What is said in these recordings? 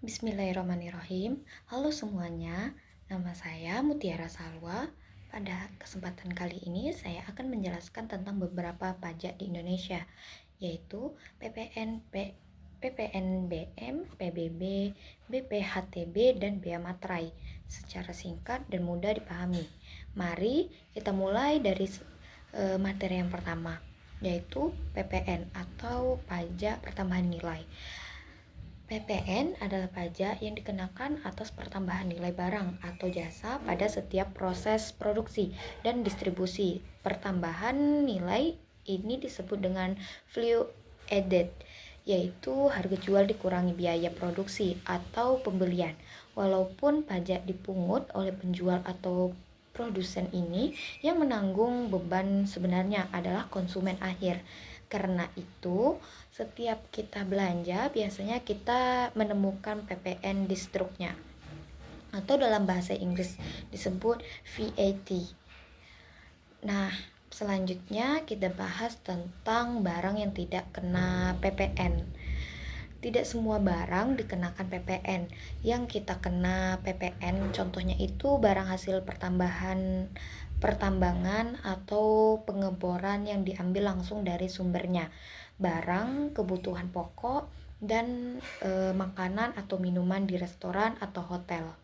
Bismillahirrahmanirrahim. Halo semuanya, nama saya Mutiara Salwa. Pada kesempatan kali ini saya akan menjelaskan tentang beberapa pajak di Indonesia, yaitu PPNBM, PBB, BPHTB, dan Bea Materai secara singkat dan mudah dipahami. Mari kita mulai dari materi yang pertama, yaitu PPN atau pajak pertambahan nilai. PPN adalah pajak yang dikenakan atas pertambahan nilai barang atau jasa pada setiap proses produksi dan distribusi. Pertambahan nilai ini disebut dengan value added, yaitu harga jual dikurangi biaya produksi atau pembelian. Walaupun pajak dipungut oleh penjual atau produsen ini, yang menanggung beban sebenarnya adalah konsumen akhir. Karena itu, setiap kita belanja, biasanya kita menemukan PPN di struknya, atau dalam bahasa Inggris disebut VAT. Nah, selanjutnya kita bahas tentang barang yang tidak kena PPN. Tidak semua barang dikenakan PPN. Yang kita kena PPN contohnya itu barang hasil pertambangan atau pengeboran yang diambil langsung dari sumbernya, barang kebutuhan pokok, dan makanan atau minuman di restoran atau hotel,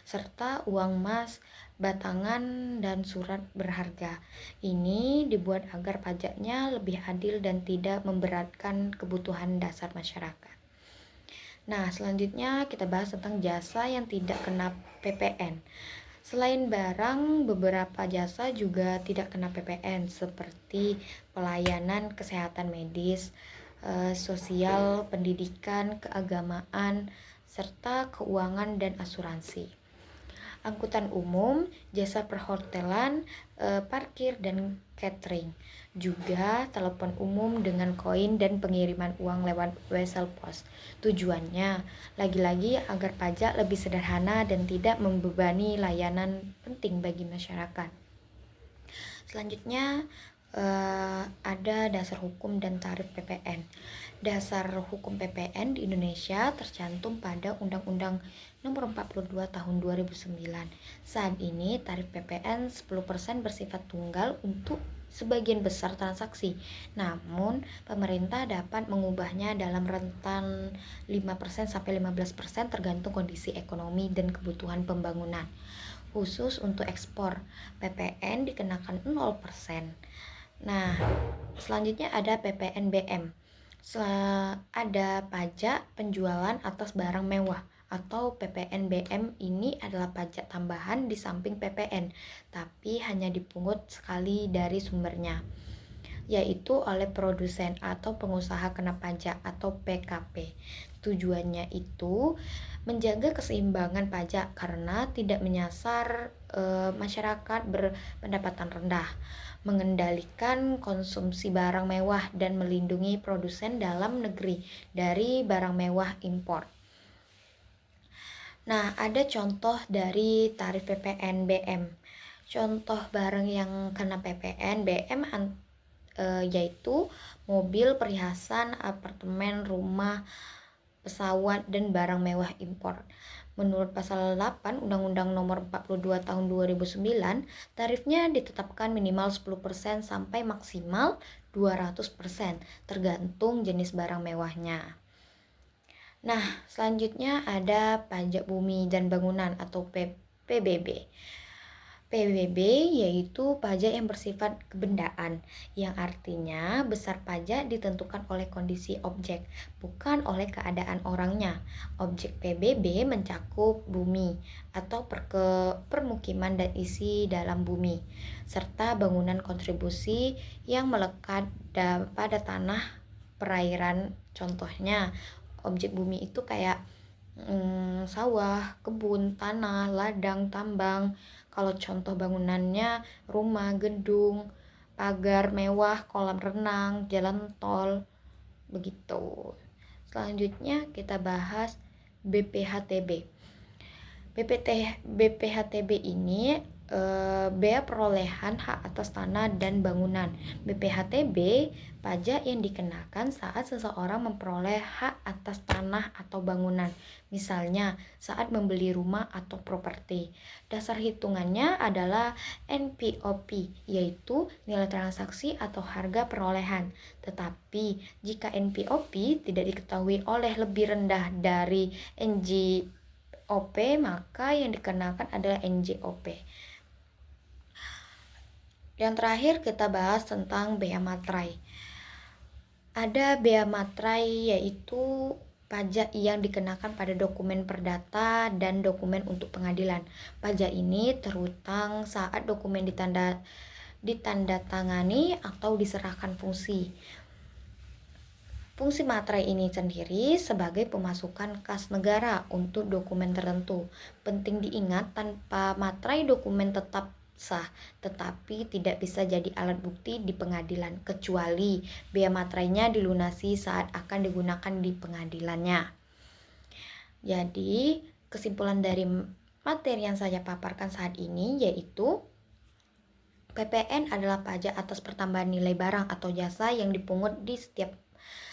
serta uang emas, batangan, dan surat berharga. Ini dibuat agar pajaknya lebih adil dan tidak memberatkan kebutuhan dasar masyarakat. Nah, selanjutnya kita bahas tentang jasa yang tidak kena PPN. Selain barang, beberapa jasa juga tidak kena PPN seperti pelayanan kesehatan medis, sosial, pendidikan, keagamaan, serta keuangan dan asuransi. Angkutan umum, jasa perhotelan, parkir, dan catering. Juga telepon umum dengan koin dan pengiriman uang lewat wesel pos. Tujuannya lagi-lagi agar pajak lebih sederhana dan tidak membebani layanan penting bagi masyarakat. Selanjutnya ada dasar hukum dan tarif PPN. Dasar hukum PPN di Indonesia tercantum pada Undang-Undang Nomor 42 Tahun 2009. Saat ini tarif PPN 10% bersifat tunggal untuk sebagian besar transaksi. Namun, pemerintah dapat mengubahnya dalam rentan 5% sampai 15% tergantung kondisi ekonomi dan kebutuhan pembangunan. Khusus untuk ekspor, PPN dikenakan 0%. Nah, selanjutnya ada PPNBM. Ada pajak penjualan atas barang mewah atau PPNBM. Ini adalah pajak tambahan di samping PPN, tapi hanya dipungut sekali dari sumbernya, yaitu oleh produsen atau pengusaha kena pajak atau PKP. Tujuannya itu menjaga keseimbangan pajak karena tidak menyasar masyarakat berpendapatan rendah, mengendalikan konsumsi barang mewah, dan melindungi produsen dalam negeri dari barang mewah impor. Nah, ada contoh dari tarif PPN BM. Contoh barang yang kena PPN BM yaitu mobil, perhiasan, apartemen, rumah, pesawat, dan barang mewah impor. Menurut pasal 8 Undang-Undang Nomor 42 Tahun 2009, tarifnya ditetapkan minimal 10% sampai maksimal 200% tergantung jenis barang mewahnya. Nah, selanjutnya ada pajak bumi dan bangunan atau PBB. PBB yaitu pajak yang bersifat kebendaan, yang artinya besar pajak ditentukan oleh kondisi objek, bukan oleh keadaan orangnya. Objek PBB mencakup bumi atau permukiman dan isi dalam bumi, serta bangunan kontribusi yang melekat pada tanah perairan. Contohnya, objek bumi itu kayak sawah, kebun, tanah, ladang, tambang. Kalau contoh bangunannya rumah, gedung, pagar mewah, kolam renang, jalan tol, begitu. Selanjutnya kita bahas BPHTB. BPHTB ini bea perolehan hak atas tanah dan bangunan. BPHTB, pajak yang dikenakan saat seseorang memperoleh hak atas tanah atau bangunan, misalnya saat membeli rumah atau properti. Dasar hitungannya adalah NPOP, yaitu nilai transaksi atau harga perolehan. Tetapi jika NPOP tidak diketahui oleh lebih rendah dari NJOP, maka yang dikenakan adalah NJOP. Yang terakhir kita bahas tentang bea materai. Ada bea materai, yaitu pajak yang dikenakan pada dokumen perdata dan dokumen untuk pengadilan. Pajak ini terhutang saat dokumen ditandatangani atau diserahkan fungsi. Fungsi materai ini sendiri sebagai pemasukan kas negara untuk dokumen tertentu. Penting diingat, tanpa materai dokumen tetap sah, tetapi tidak bisa jadi alat bukti di pengadilan, kecuali bea materainya dilunasi saat akan digunakan di pengadilannya. Jadi, kesimpulan dari materi yang saya paparkan saat ini yaitu PPN adalah pajak atas pertambahan nilai barang atau jasa yang dipungut di setiap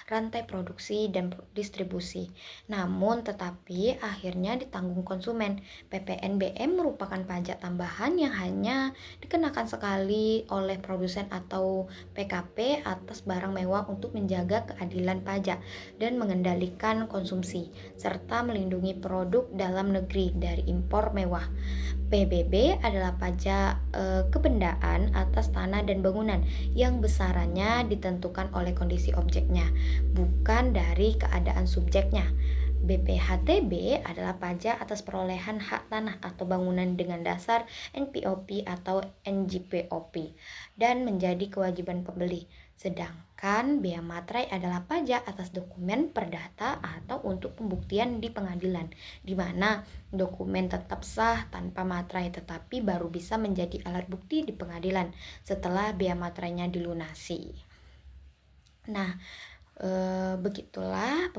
rantai produksi dan distribusi. Namun tetapi akhirnya ditanggung konsumen. PPNBM merupakan pajak tambahan yang hanya dikenakan sekali oleh produsen atau PKP atas barang mewah untuk menjaga keadilan pajak dan mengendalikan konsumsi, serta melindungi produk dalam negeri dari impor mewah. PBB adalah pajak kebendaan atas tanah dan bangunan yang besarannya ditentukan oleh kondisi objeknya, bukan dari keadaan subjeknya. BPHTB adalah pajak atas perolehan hak tanah atau bangunan dengan dasar NPOP atau NJPOP dan menjadi kewajiban pembeli. Sedangkan bea materai adalah pajak atas dokumen perdata atau untuk pembuktian di pengadilan, di mana dokumen tetap sah tanpa materai tetapi baru bisa menjadi alat bukti di pengadilan setelah bea materainya dilunasi. Nah, begitulah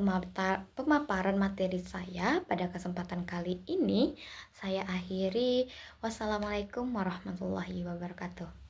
pemaparan materi saya pada kesempatan kali ini. Saya akhiri. Wassalamualaikum warahmatullahi wabarakatuh.